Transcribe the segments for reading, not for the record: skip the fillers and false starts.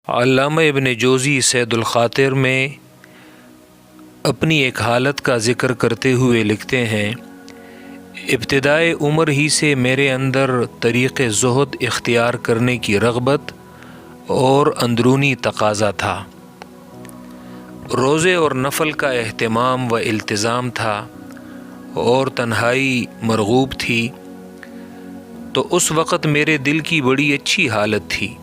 علامہ ابن جوزی سید الخاطر میں اپنی ایک حالت کا ذکر کرتے ہوئے لکھتے ہیں، ابتدائے عمر ہی سے میرے اندر طریق زہد اختیار کرنے کی رغبت اور اندرونی تقاضا تھا۔ روزے اور نفل کا اہتمام و التزام تھا اور تنہائی مرغوب تھی، تو اس وقت میرے دل کی بڑی اچھی حالت تھی۔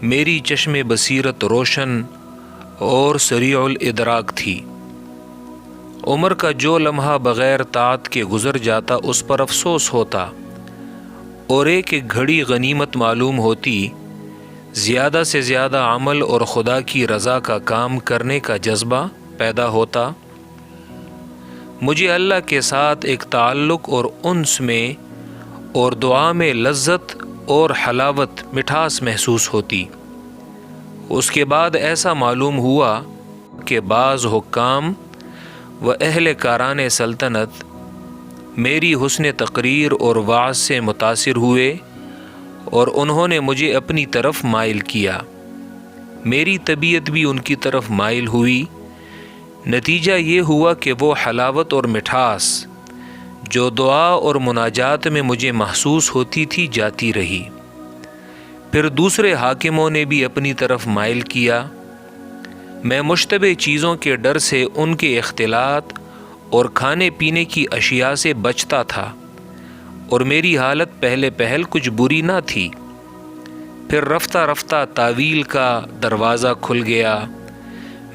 میری چشم بصیرت روشن اور سریع الادراک تھی۔ عمر کا جو لمحہ بغیر طاعت کے گزر جاتا اس پر افسوس ہوتا، اور ایک ایک گھڑی غنیمت معلوم ہوتی۔ زیادہ سے زیادہ عمل اور خدا کی رضا کا کام کرنے کا جذبہ پیدا ہوتا۔ مجھے اللہ کے ساتھ ایک تعلق اور انس میں اور دعا میں لذت اور حلاوت مٹھاس محسوس ہوتی۔ اس کے بعد ایسا معلوم ہوا کہ بعض حکام و اہل کاران سلطنت میری حسن تقریر اور وعظ سے متاثر ہوئے اور انہوں نے مجھے اپنی طرف مائل کیا۔ میری طبیعت بھی ان کی طرف مائل ہوئی۔ نتیجہ یہ ہوا کہ وہ حلاوت اور مٹھاس جو دعا اور مناجات میں مجھے محسوس ہوتی تھی جاتی رہی۔ پھر دوسرے حاکموں نے بھی اپنی طرف مائل کیا۔ میں مشتبہ چیزوں کے ڈر سے ان کے اختلاط اور کھانے پینے کی اشیاء سے بچتا تھا، اور میری حالت پہلے پہل کچھ بری نہ تھی۔ پھر رفتہ رفتہ تاویل کا دروازہ کھل گیا۔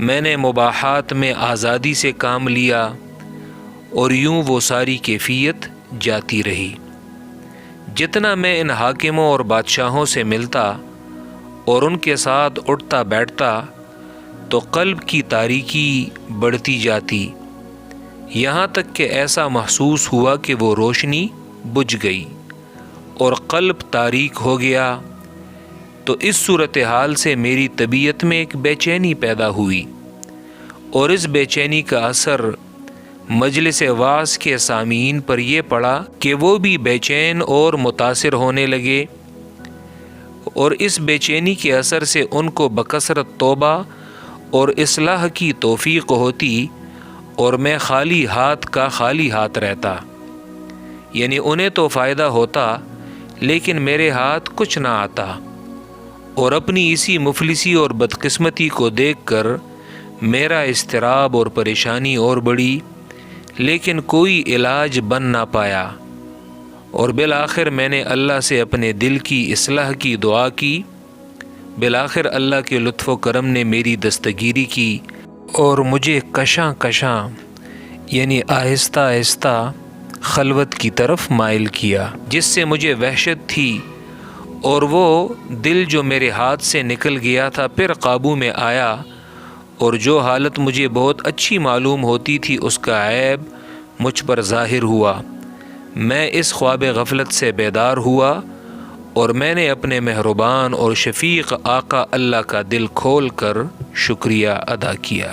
میں نے مباحات میں آزادی سے کام لیا، اور یوں وہ ساری کیفیت جاتی رہی۔ جتنا میں ان حاکموں اور بادشاہوں سے ملتا اور ان کے ساتھ اٹھتا بیٹھتا، تو قلب کی تاریکی بڑھتی جاتی، یہاں تک کہ ایسا محسوس ہوا کہ وہ روشنی بجھ گئی اور قلب تاریک ہو گیا۔ تو اس صورتحال سے میری طبیعت میں ایک بے چینی پیدا ہوئی، اور اس بے چینی کا اثر مجلس وعظ کے سامعین پر یہ پڑا کہ وہ بھی بے چین اور متاثر ہونے لگے، اور اس بے چینی کے اثر سے ان کو بکثرت توبہ اور اصلاح کی توفیق ہوتی، اور میں خالی ہاتھ کا خالی ہاتھ رہتا۔ یعنی انہیں تو فائدہ ہوتا، لیکن میرے ہاتھ کچھ نہ آتا، اور اپنی اسی مفلسی اور بدقسمتی کو دیکھ کر میرا اضطراب اور پریشانی اور بڑھی، لیکن کوئی علاج بن نہ پایا۔ اور بالآخر میں نے اللہ سے اپنے دل کی اصلاح کی دعا کی۔ بالآخر اللہ کے لطف و کرم نے میری دستگیری کی، اور مجھے کشاں کشاں یعنی آہستہ آہستہ خلوت کی طرف مائل کیا، جس سے مجھے وحشت تھی، اور وہ دل جو میرے ہاتھ سے نکل گیا تھا پھر قابو میں آیا، اور جو حالت مجھے بہت اچھی معلوم ہوتی تھی اس کا عیب مجھ پر ظاہر ہوا۔ میں اس خواب غفلت سے بیدار ہوا، اور میں نے اپنے مہربان اور شفیق آقا اللہ کا دل کھول کر شکریہ ادا کیا۔